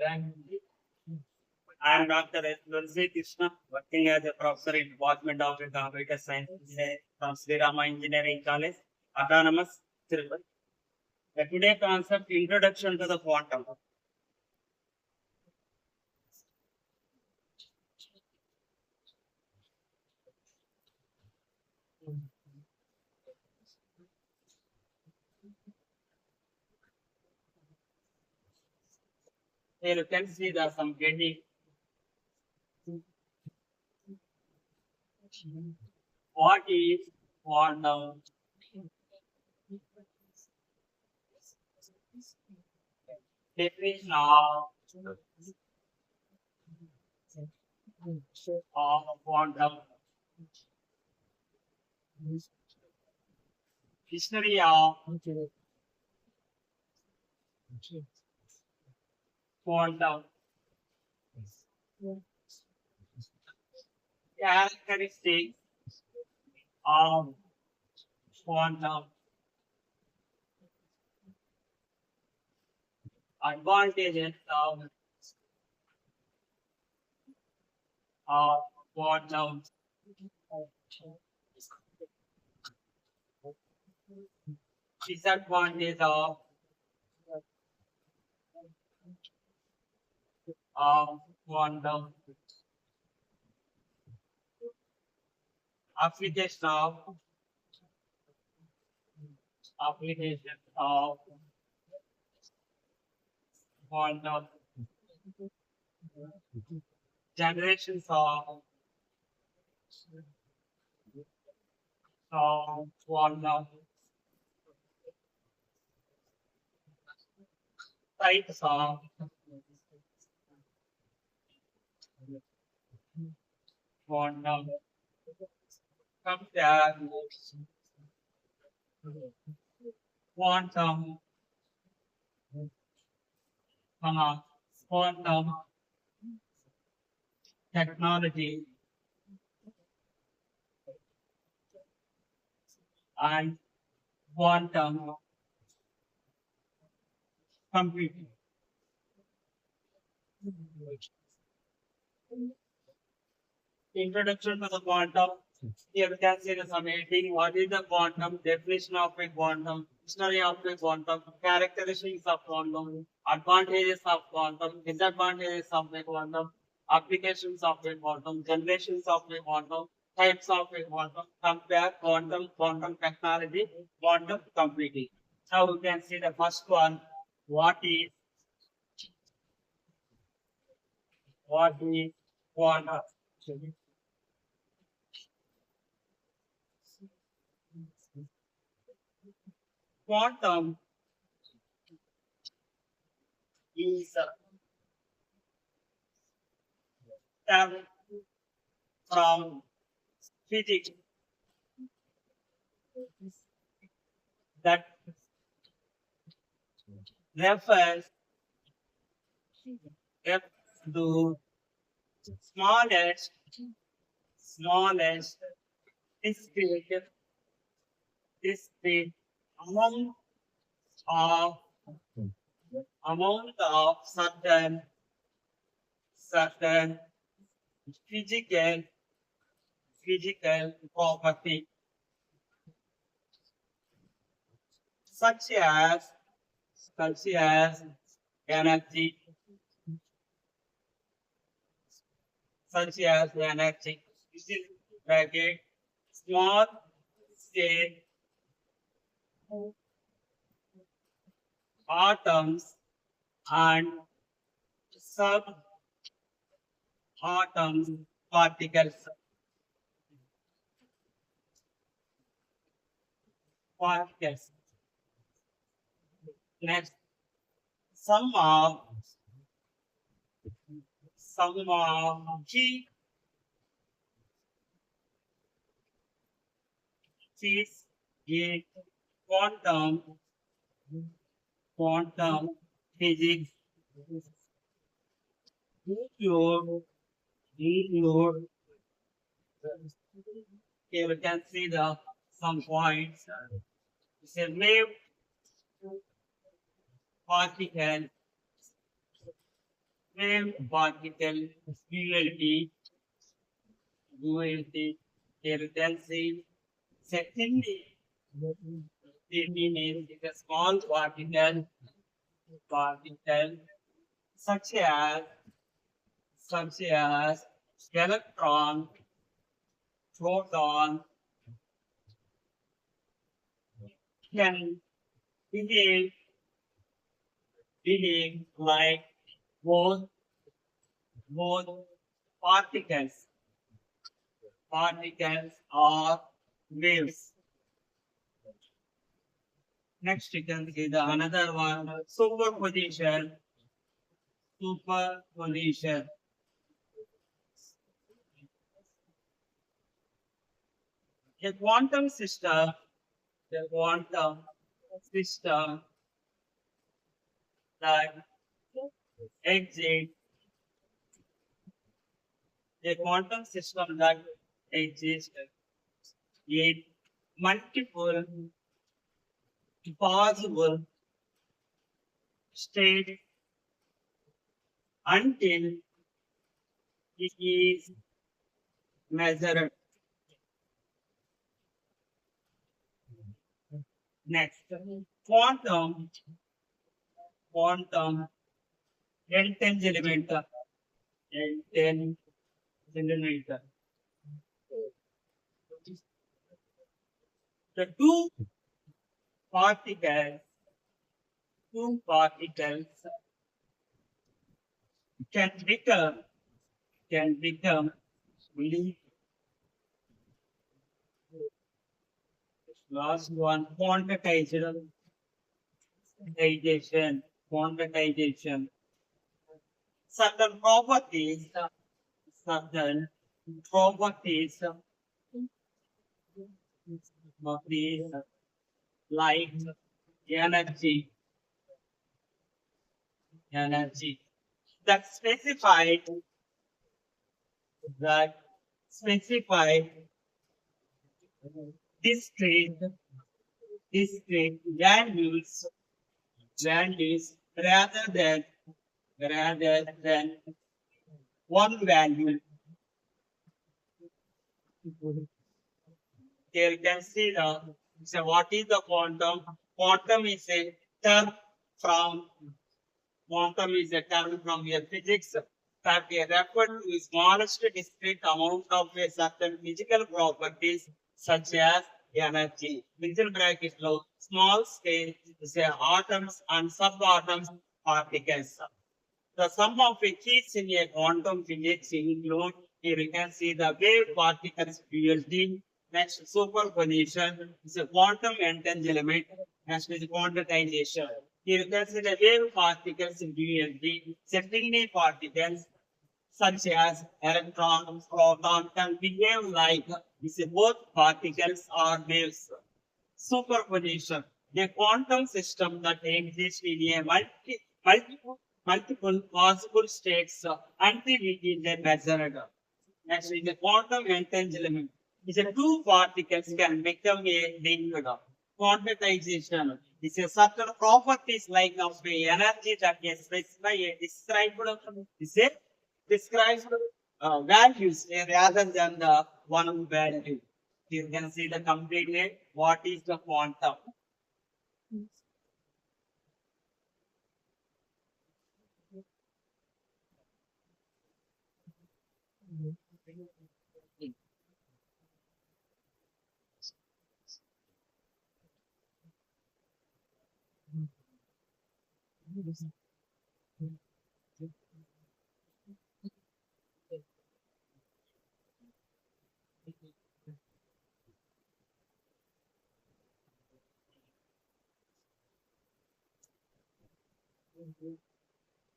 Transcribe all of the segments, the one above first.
I am Dr.S.THULASEE, working as a professor in Department of Computer Science from Sri Rama Engineering College, Autonomous, Tirupati. The today concept introduction to the quantum. Here you can see the some getting what is quantum. Definition of quantum. History of quantum. Characteristics of quantum. Advantages of quantum. Disadvantage of quantum. Application of quantum. Generations of quantum. Types of quantum. Compare quantum quantum technology and quantum computing. Introduction to the quantum. Here we can see the summating. What is the quantum? Definition of a quantum. History of a quantum. Characteristics of quantum. Advantages of quantum. Disadvantages of a quantum. Applications of a quantum. Generations of a quantum. Types of a quantum. Compare quantum technology, quantum computing. Now we can see the first one. What is quantum? Quantum is a term from physics that refers to smallest discrete amount of certain physical property such as energy this is bracket small scale atoms and subatoms particles. Next, some of key features in quantum physics include here we can see the some points. It's a wave particle wave particle duality, here you can see secondly it means it's a small particle such as electron, proton can behave like both both particles are waves. Next you can see the another one superposition. A quantum system, the quantum system that exists, a quantum system that exists in multiple possible states until it is measured. Next, quantum quantum entanglement. Entanglement. The particles two particles can become really last one quantization quantization certain certain properties properties like energy energy that specified discrete values rather than one value. Here you can see so what is the quantum? Quantum is a term from quantum is a term from your physics that we refer to the smallest discrete amount of a certain physical properties such as energy. Within bracket low, small scale say atoms and subatoms particles. The sum of the keys in a quantum physics include here you can see the wave particles duality, next superposition is a quantum entanglement, next is quantization. Here you can see the wave particles duality, secondary particles such as electrons, protons can behave like both particles or waves. Superposition, a quantum system that exists in a multiple possible states until it is measured. Next is the quantum entanglement. Is a two particles can become a linked. Quantization is a certain properties like of the energy that is specified is a described values rather than the one value. You can see the completely what is the quantum.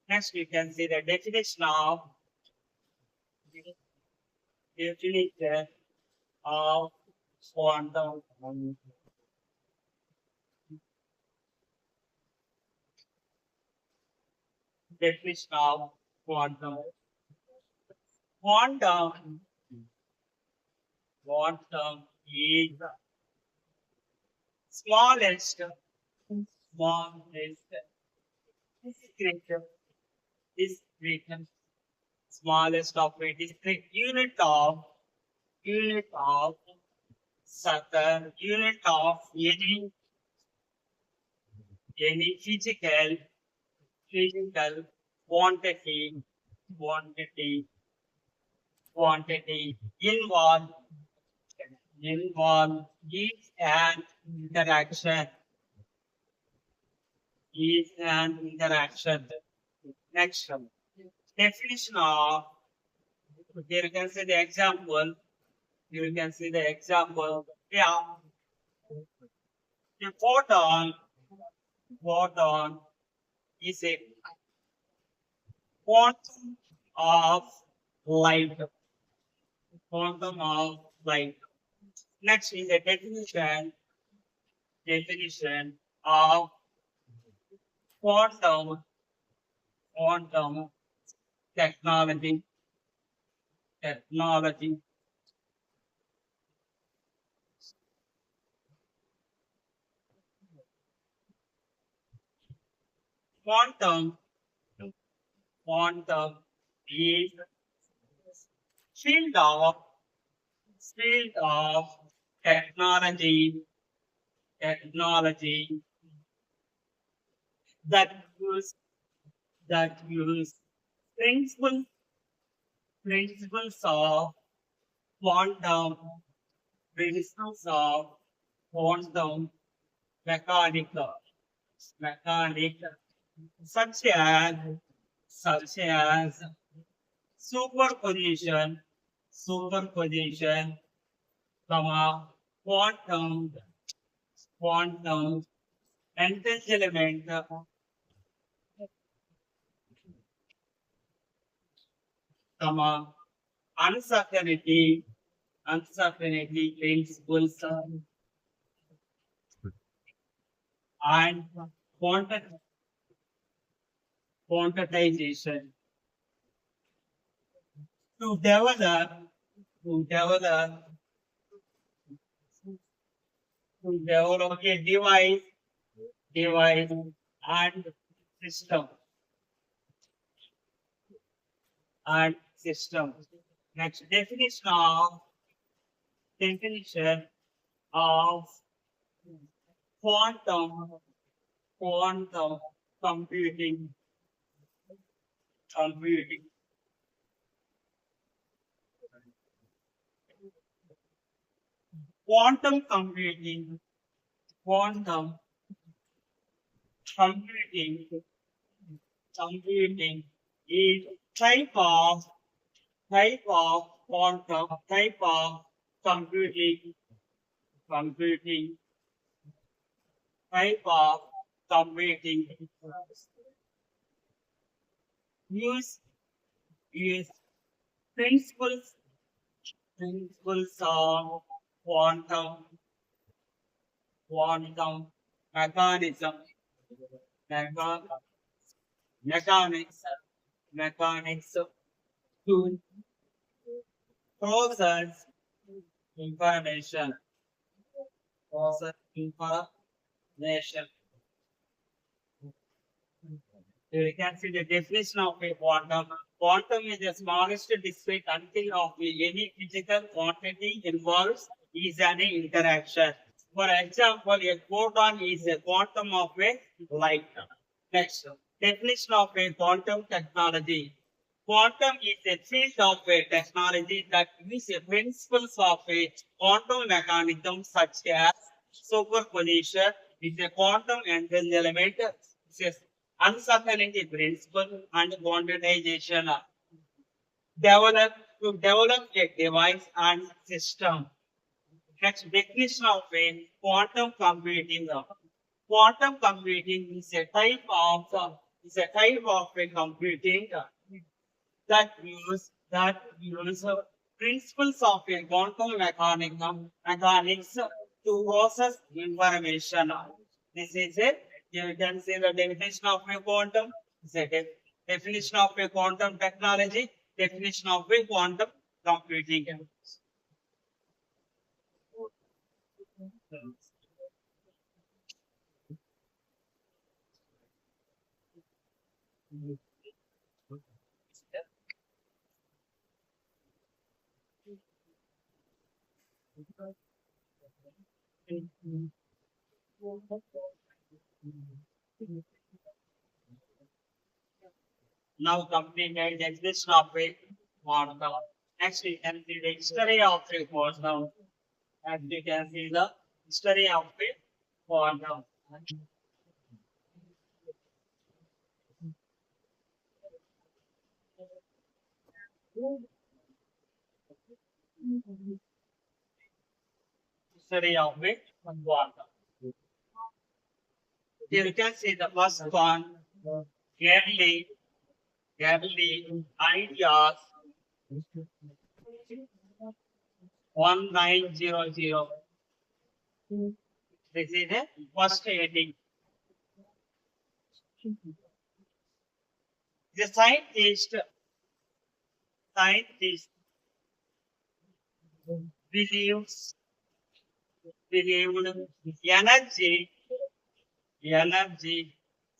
Next, we can see the definition of quantum. Definition of quantum. Quantum, quantum is smallest, smallest discrete, We can smallest of it is the unit of second unit of any physical quantity quantity involved is an interaction Next definition of here you can see the example. You can see the example. Yeah, the photon is a quantum of light. Quantum of light. Next is the definition of quantum technology. Technology. Quantum quantum is field of field of technology that use that use principles principles of quantum principles of quantum mechanical mechanics such as superposition superposition comma quantum entanglement comma uncertainty principles and quanti- quantization to develop to develop a device and system and system. Next definition of quantum quantum computing computing quantum computing quantum computing computing is type of computing computing type of computing use use principles of quantum quantum mechanism mecha- mechanics mechanics to process information process information. Here you can see the definition of a quantum. Quantum is the smallest discrete until of any physical quantity involves is an interaction. For example, a photon is a quantum of a light. Next, definition of a quantum technology. Quantum is a field of a technology that uses principles of a quantum mechanism such as superposition is a quantum entanglement, is uncertainty principle and quantization develop to develop a device and system. Next definition of a quantum computing. Quantum computing is a type of a computing that use principles of a quantum mechanics to process information. This is it. You can see the definition of a quantum. This is a definition of a quantum technology. Definition of a quantum computing. Now completed the definition of a quantum. Next we can see the history of a quantum. As we can see the history of a quantum. History of a quantum. Here you can see the first one, early, early ideas 1900. This is the first heading. The scientist believes believed energy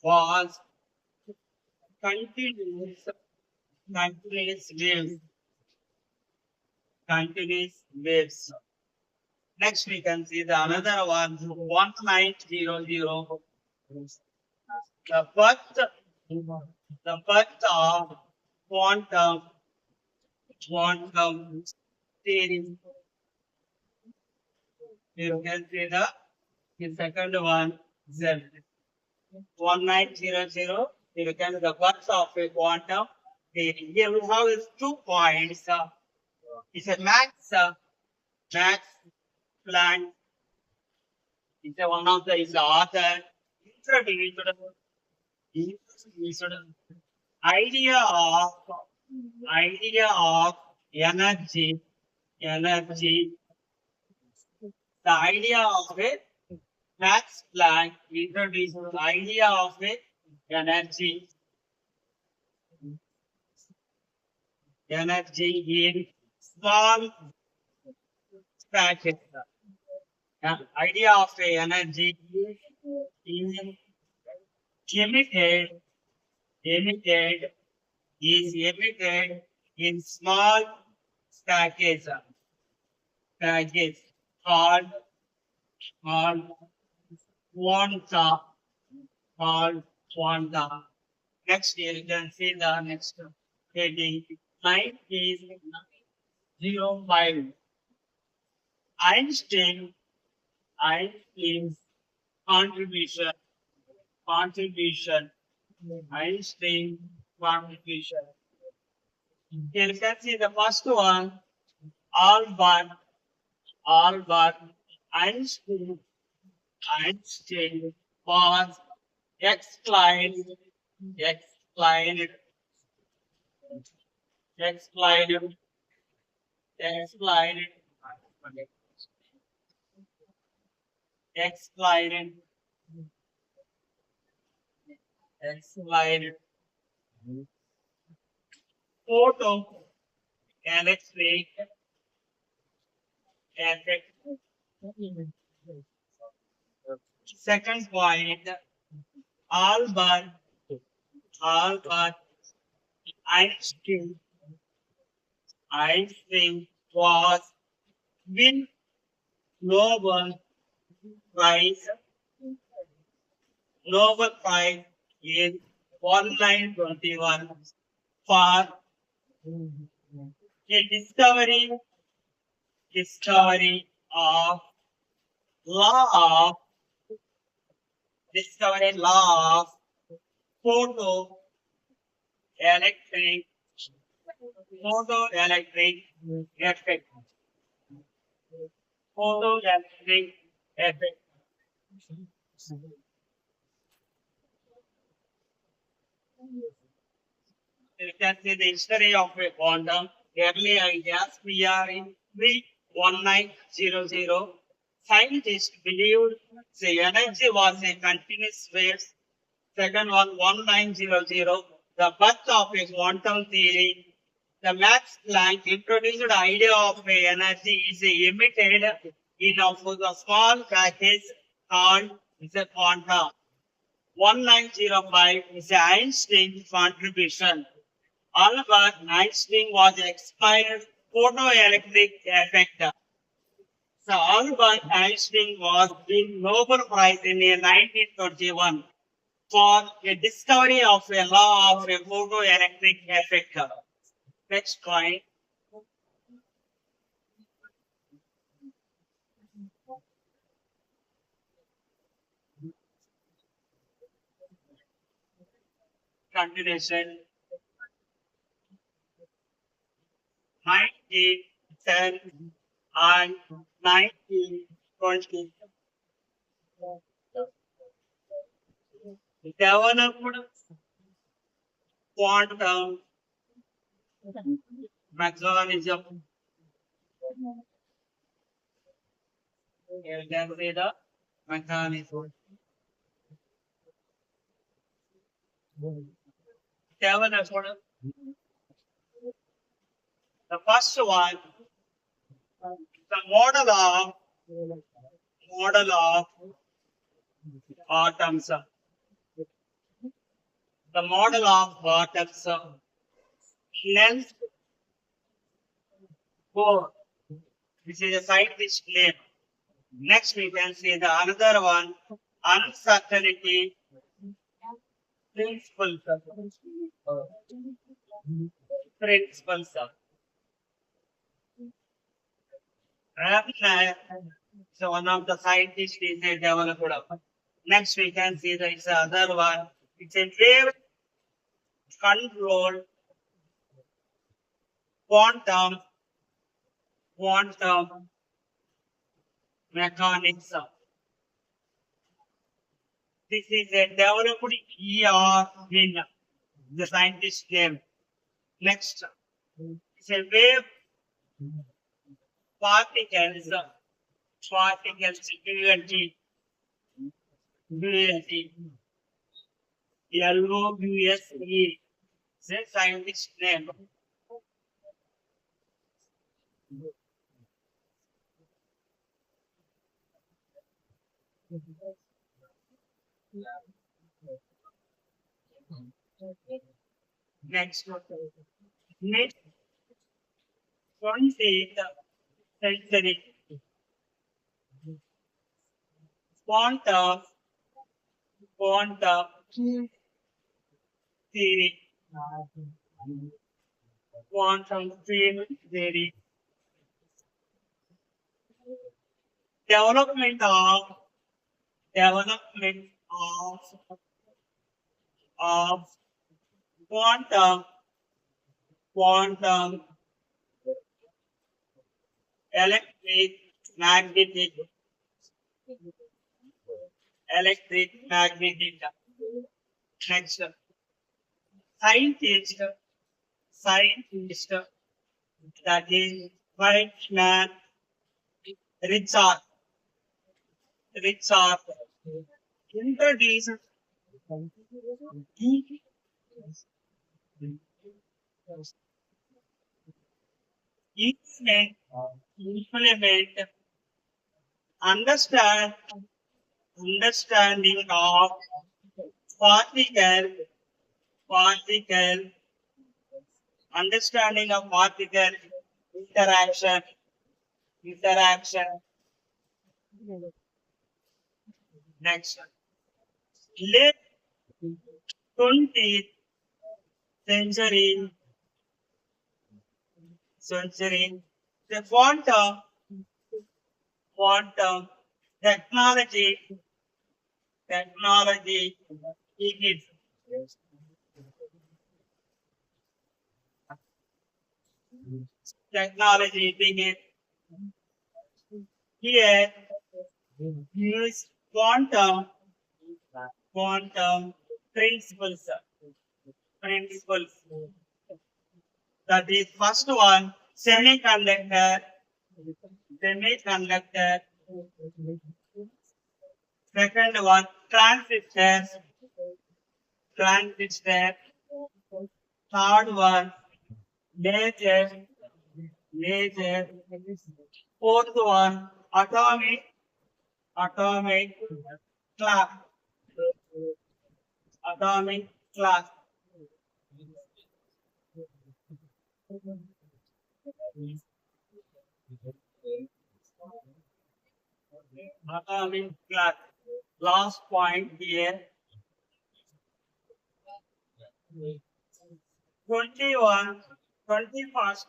was continuous continuous waves continuous waves. Next we can see the another one 1900. The birth the birth of quantum quantum theory. You can see the second one Z 1900. You can see the birth of a quantum theory. Here we have is 2 points. It's a Max Planck. It's a one of the is the author. Introduced idea of idea of energy. The idea of it, Max Planck introduced the idea of it, energy in small packets. Idea of a energy is emitted, emitted is emitted in small packets, packets called quanta, called quanta. Next you can see the next heading 1905. Einstein's contribution, Einstein contribution. Here you can see the first one, Albert Einstein, Einstein was explained, explained, explained, explained, explained, explained, photo electric effect. Second point, Albert Einstein was win Nobel Prize in 1921 for a discovery of law of photoelectric effect. Photoelectric effect. You can see the history of a quantum. Early ideas we are in 1900. Scientists believed the energy was a continuous wave. Second one 1900. The birth of a quantum theory. The Max Planck introduced the idea of a energy is emitted in a small package called the quantum. 1905 is Einstein's contribution. Albert Einstein was expired photoelectric effect. So Albert Einstein was given Nobel Prize in 1921 for a discovery of a law of a photoelectric effect. Next point, continuation, 1910 and 1920 developed quantum mechanism. You can say the mechanism. Developed the first one, the model of atoms. The model of atoms. Nels Bohr, which is a scientist name. Next, we can see the another one, uncertainty principles. Principles. Rapid, so one of the scientists is a developer. Next, we can see there is another one. It's a wave controlled quantum quantum mechanics. This is a developed ER in the scientist name. Next, it's a wave particles, particles, ULT, ULT, LOUSE, the scientist name. Next, mid 20th century, quantum, quantum theory, quantum field theory, development of, development of quantum, quantum electric magnetic, electric magnetic. Next, scientist, scientist, that is Whiteman, Richard, Richard, introduced implement, implement, understand, understanding of particle, particle, understanding of particle interaction, interaction. Next, late 20th century, the quantum technology, technology, it technology begin here. Use quantum principles, principles. That is first one, semiconductor, semiconductor. Second one, transistor, transistor. Third one, laser, laser. Fourth one, atomic, atomic clock, atomic clock. atomic clock. Last point here. 21, 21st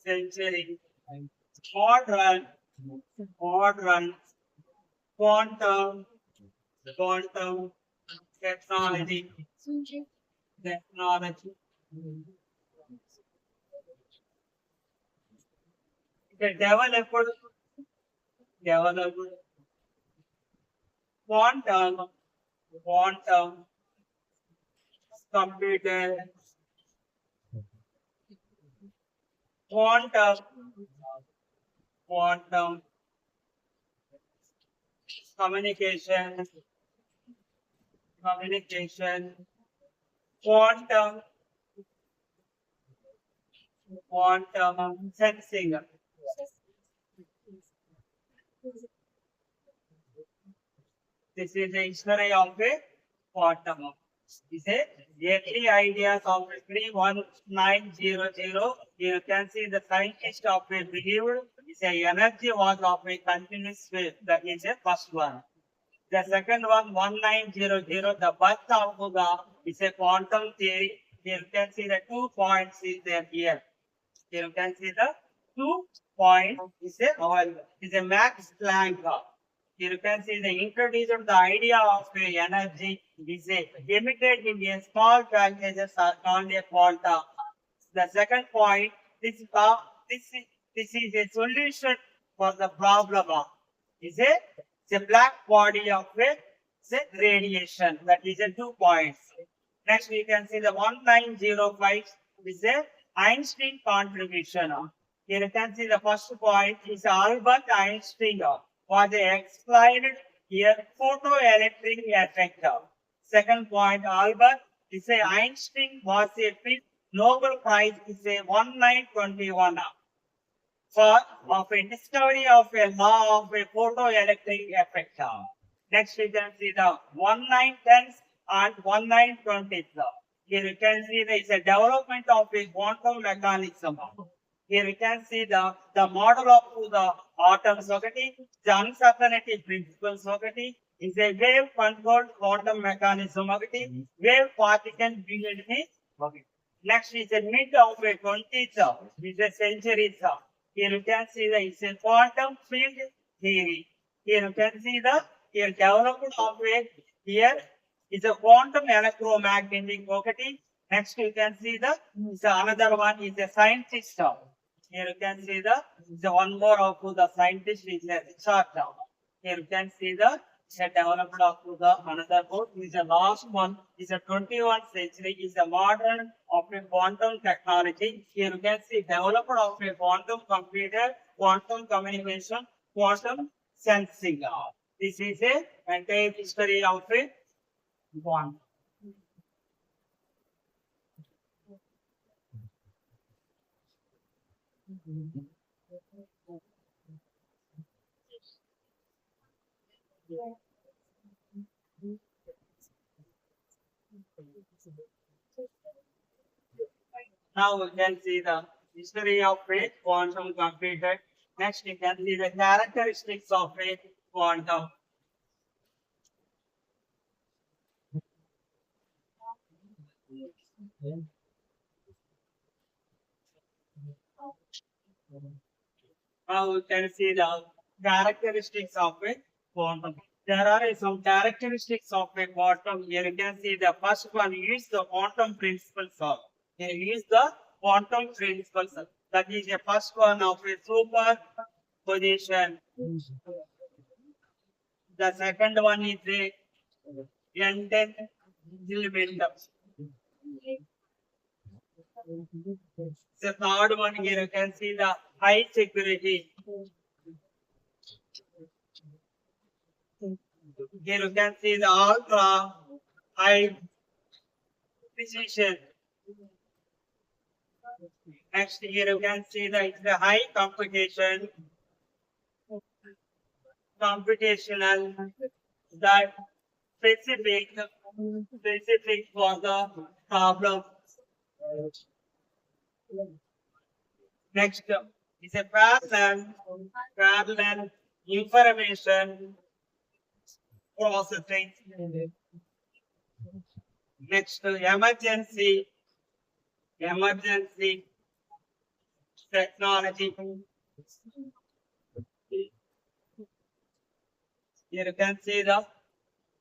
century, modern, modern, quantum, quantum technology, technology, the developed quantum, quantum computer, quantum, quantum communication, communication, quantum, quantum sensing. This is the history of a quantum. Is a early ideas of 31900. You can see the scientist of a believed is a energy was of a continuous wave. That is the first one. The second one, 1900, the birth of the is a quantum theory. You can see the 2 points is there here. You can see the 2 point is a Max Planck. You can see the introduction the idea of a energy is a emitted in a small packages are called a quantum. The second point, this, this is a solution for the problem of is a, it's a black body of a, it's a radiation. That is a 2 points. Next, we can see the 1905 is a Einstein contribution. Here you can see the first point is Albert Einstein was explained here photoelectric effect. Second point, Albert is a Einstein was a fifth Nobel Prize is a 1921 for of a discovery of a law of a photoelectric effect. Next we can see the 1910s and 1920s. Here you can see there is a development of a quantum mechanism. Here you can see the model of the atom sockety, the uncertainty principle sockety is a wave controlled quantum mechanism sockety, wave particle being Next is a mid of a 20th is a century. Here you can see the it's a quantum field theory. Here you can see the here development of a here is a quantum electromagnetic property. Next you can see the is another one is a scientist. Here you can see the one more of the scientist is a Richard. Here you can see the development of the another book is the last one is a 21st century is a modern of a quantum technology. Here you can see development of a quantum computer, quantum communication, quantum sensing. This is a entire history of a quantum. Now we can see the history of a quantum computer. Next, we can see the characteristics of a quantum. Now we can see the characteristics of a quantum. There are some characteristics of a quantum. Here you can see the first one is the quantum principles. Here is the quantum principles. That is the first one of a superposition. The second one is the entanglement. The third one here you can see the high security. Here you can see the ultra high precision. Next here you can see the high computation, computational, that specific for the problem. Next It's a parallel information processing. Next, emergency technology. Here you can see the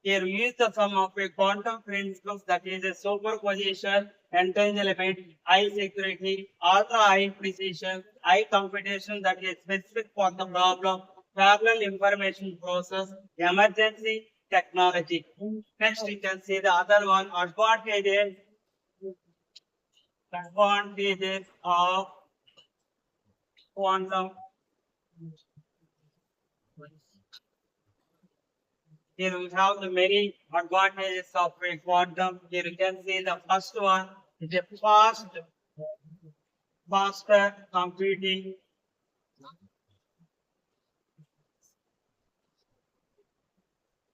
here we use the sum of a quantum principles that is a superposition, entanglement, high security, ultra high precision, high computation that is specific for the problem, parallel information process, emergency technology. Next, you can see the other one advantages of quantum. Here we have the many advantages of a quantum. Here you can see the first one is a faster computing,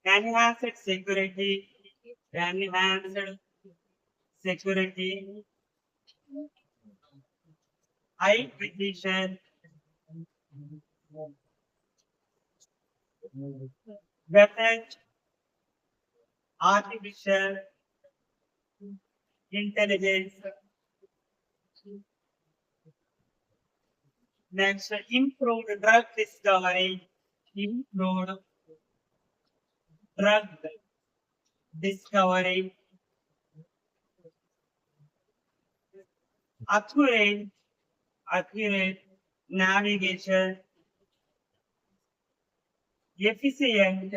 enhanced security, enhanced security, high precision, better artificial intelligence. Next, improved drug discovery, improved drug discovery, accurate, accurate navigation, efficient,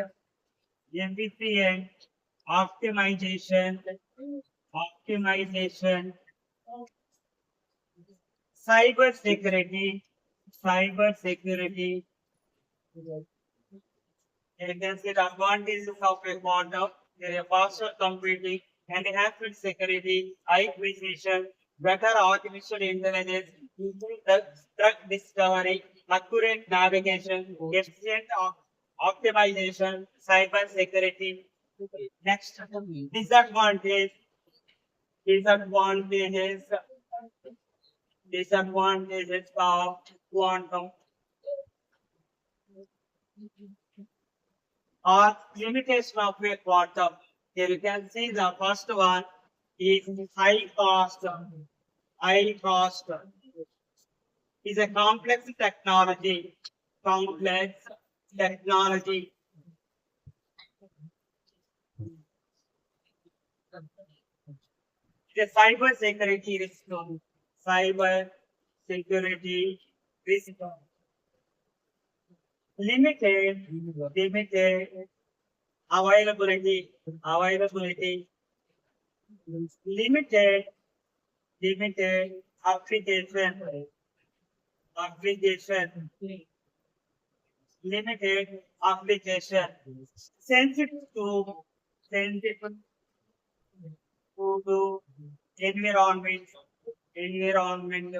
efficient optimization, optimization, cyber security, cyber security. You can see the advantages of a quantum, there are faster computing, enhanced security, high precision, better artificial intelligence, improved drug discovery, accurate navigation, efficient optimization, cyber security. Next, disadvantage, disadvantages, disadvantages of quantum or limitation of a quantum. Here you can see the first one is high cost. High cost is a complex technology. Complex technology. The cyber security risk. Cyber security risk. Limited availability. Availability. Limited application. Application. Limited application. Sensitive sensitive to environment. Environment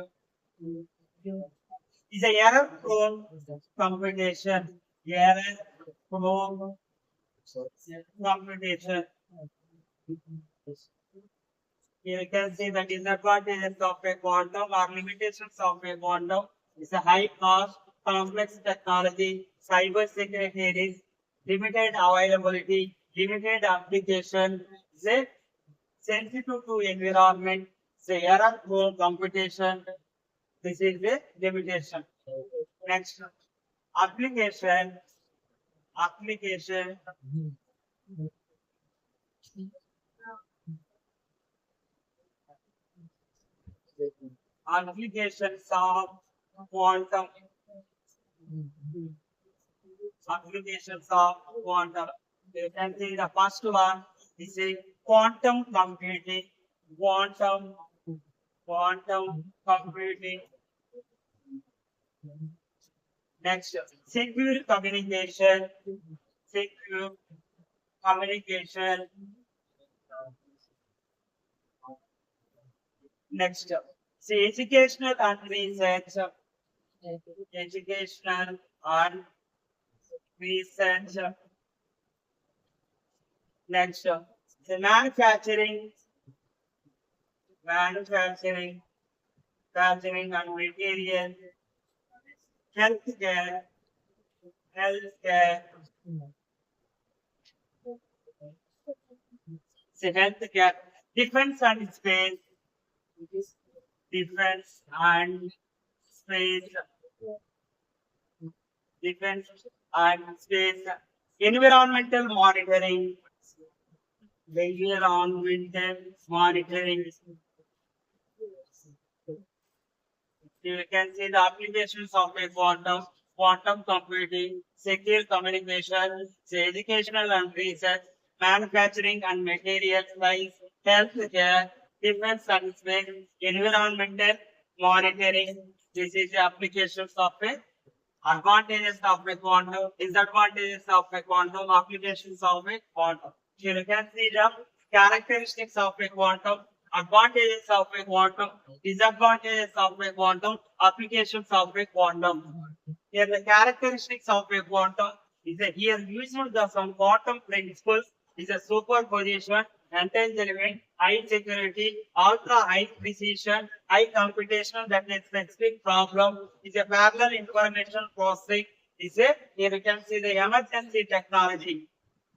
is a error prone computation. Error prone computation. Here you can see the disadvantages of a quantum or limitations of a quantum. It's a high cost, complex technology, cyber security risk, limited availability, limited application, it's a sensitive to environment, it's a error prone computation. This is the limitation. Next, application, application, applications of quantum, applications of quantum. You can see the first one is a quantum computing, quantum, quantum computing. Next, secure communication, secure communication. Next, see educational and research, educational and research. Next, the manufacturing, manufacturing and material, healthcare, healthcare, healthcare, defense and space, defense and space, defense and space, environmental monitoring, environmental monitoring. You can see the applications of a quantum computing, secure communication, educational and research, manufacturing and material science, healthcare, defense and space, environmental monitoring. This is the applications of a advantages of a quantum, disadvantages of a quantum, applications of a quantum. Here you can see the characteristics of a quantum, advantages of a quantum, disadvantages of a quantum, applications of a quantum. Here the characteristics of a quantum is that here using the some quantum principles is a superposition, entanglement, high security, ultra high precision, high computation that is specific problem, is a parallel information processing, is a here you can see the emergency technology.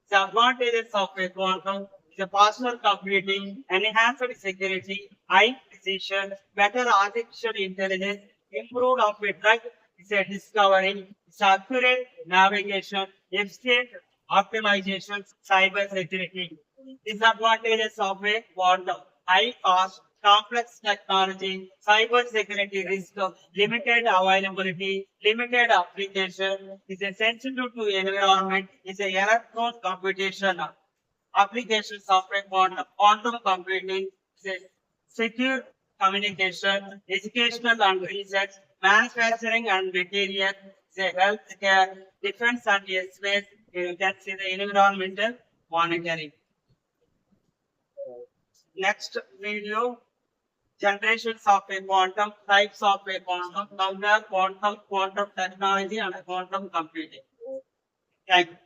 The advantages of a quantum is a personal computing, enhanced security, high precision, better artificial intelligence, improved of a drug is a discovery, it's accurate navigation, efficient optimization, cyber security. Disadvantages of a quantum, high cost, complex technology, cyber security risk, limited availability, limited application, is a sensitive to environment, is a error prone computation. Applications of a quantum computing, is a secure communication, educational and research, manufacturing and material, say healthcare, defense and space, you can see the environmental monitoring. Next video, generations of a quantum, types of a quantum, compare quantum technology and quantum computing. Thank you.